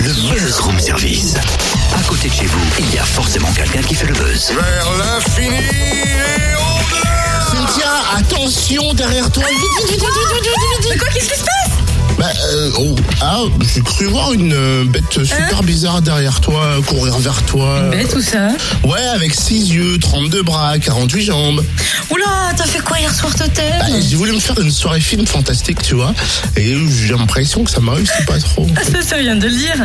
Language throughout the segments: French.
Le Buzz Room Service. À côté de chez vous, il y a forcément quelqu'un qui fait le buzz. Vers l'infini et au-delà. Cynthia, attention derrière toi. Mais quoi, qu'est-ce qui se passe? J'ai cru voir une bête super bizarre derrière toi, courir vers toi. Une bête ou ça? Ouais, avec 6 yeux, 32 bras, 48 jambes. Oula, t'as fait quoi hier soir, Totem? J'ai voulu me faire une soirée film fantastique, tu vois. Et j'ai l'impression que ça m'a réussi pas trop. Ça vient de le dire.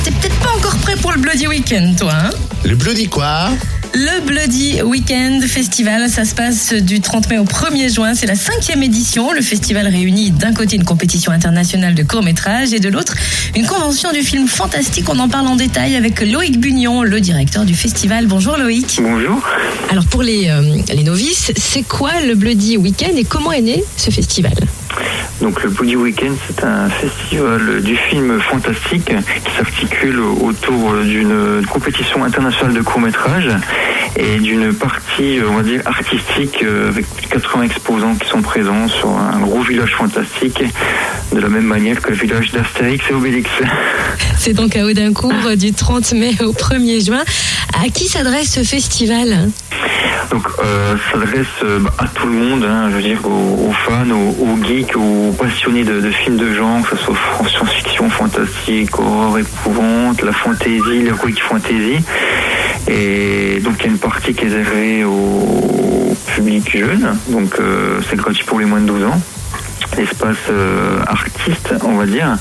T'es peut-être pas encore prêt pour le Bloody Weekend, toi, hein? Le bloody quoi? Le Bloody Weekend Festival, ça se passe du 30 mai au 1er juin. C'est la 5e édition. Le festival réunit d'un côté une compétition internationale de court-métrage et de l'autre une convention du film fantastique. On en parle en détail avec Loïc Bugnon, le directeur du festival. Bonjour Loïc. Bonjour. Alors pour les novices, c'est quoi le Bloody Weekend et comment est né ce festival? Donc le Bloody Weekend, c'est un festival du film fantastique qui s'articule autour d'une compétition internationale de court-métrage et d'une partie, on va dire, artistique avec 80 exposants qui sont présents sur un gros village fantastique de la même manière que le village d'Astérix et Obélix. C'est donc à Audincourt du 30 mai au 1er juin. À qui s'adresse ce festival? Donc ça s'adresse à tout le monde, hein, je veux dire aux fans, aux geeks, aux passionnés de films de genre, que ce soit science-fiction, fantastique, horreur, épouvante, la fantasy, l'heroic fantasy. Et donc il y a une partie qui est réservée au public jeune, donc c'est gratuit pour les moins de 12 ans. L'espace artiste, on va dire.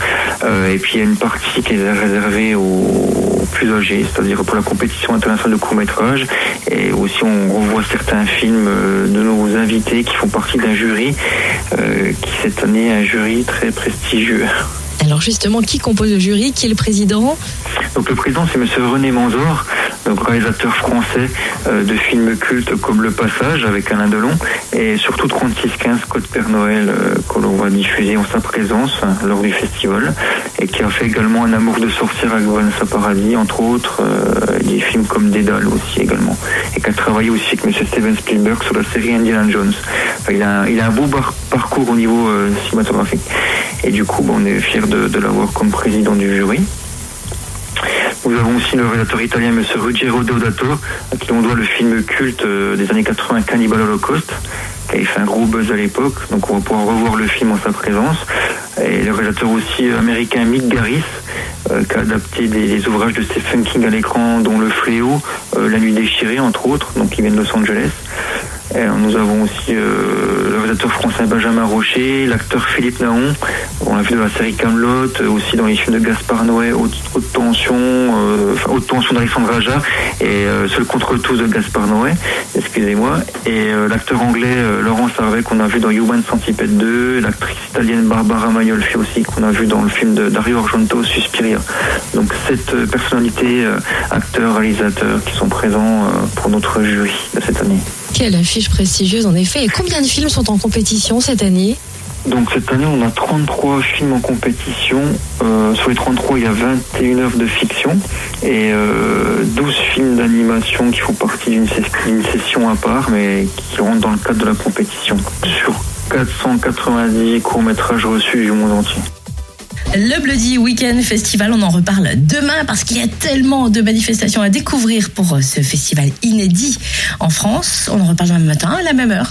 Et puis il y a une partie qui est réservée aux plus âgés, c'est-à-dire pour la compétition internationale de court-métrage. Et aussi on revoit certains films de nos invités qui font partie d'un jury, qui cette année est un jury très prestigieux. Alors justement, qui compose le jury? Qui est le président? Donc le président, c'est monsieur René Manzor, donc réalisateur français de films cultes comme Le Passage avec Alain Delon et surtout 3615 Code Père Noël que l'on va diffuser en sa présence lors du festival et qui a fait également Un amour de sorcière avec Vanessa Paradis, entre autres, des films comme Dédale aussi également, et qui a travaillé aussi avec monsieur Steven Spielberg sur la série Indiana Jones. Enfin, il a un beau parcours au niveau cinématographique et du coup on est fiers de l'avoir comme président du jury. Nous avons aussi le réalisateur italien M. Ruggero Deodato, à qui on doit le film culte des années 80 Cannibal Holocaust, qui avait fait un gros buzz à l'époque, donc on va pouvoir revoir le film en sa présence. Et le réalisateur aussi américain Mick Garris, qui a adapté des ouvrages de Stephen King à l'écran, dont Le Fléau, La Nuit déchirée, entre autres, donc qui vient de Los Angeles. Et nous avons aussi le réalisateur français Benjamin Rocher, l'acteur Philippe Naon, on l'a vu dans la série Kaamelott, aussi dans les films de Gaspard Noé, Haute tension d'Alexandre Aja et Seul contre tous de Gaspard Noé, excusez-moi, et l'acteur anglais Laurence Harvey qu'on a vu dans Human Centipede 2, l'actrice italienne Barbara Magnolfi aussi qu'on a vu dans le film de Dario Argento Suspiria. Donc 7 personnalités, acteurs, réalisateurs qui sont présents pour notre jury de cette année. Quelle affiche prestigieuse en effet. Et combien de films sont en compétition cette année? Donc cette année on a 33 films en compétition. Sur les 33 il y a 21 œuvres de fiction et 12 films d'animation qui font partie d'une session à part mais qui rentrent dans le cadre de la compétition. Sur 490 courts-métrages reçus du monde entier. Le Bloody Weekend Festival, on en reparle demain parce qu'il y a tellement de manifestations à découvrir pour ce festival inédit en France. On en reparle demain matin à la même heure.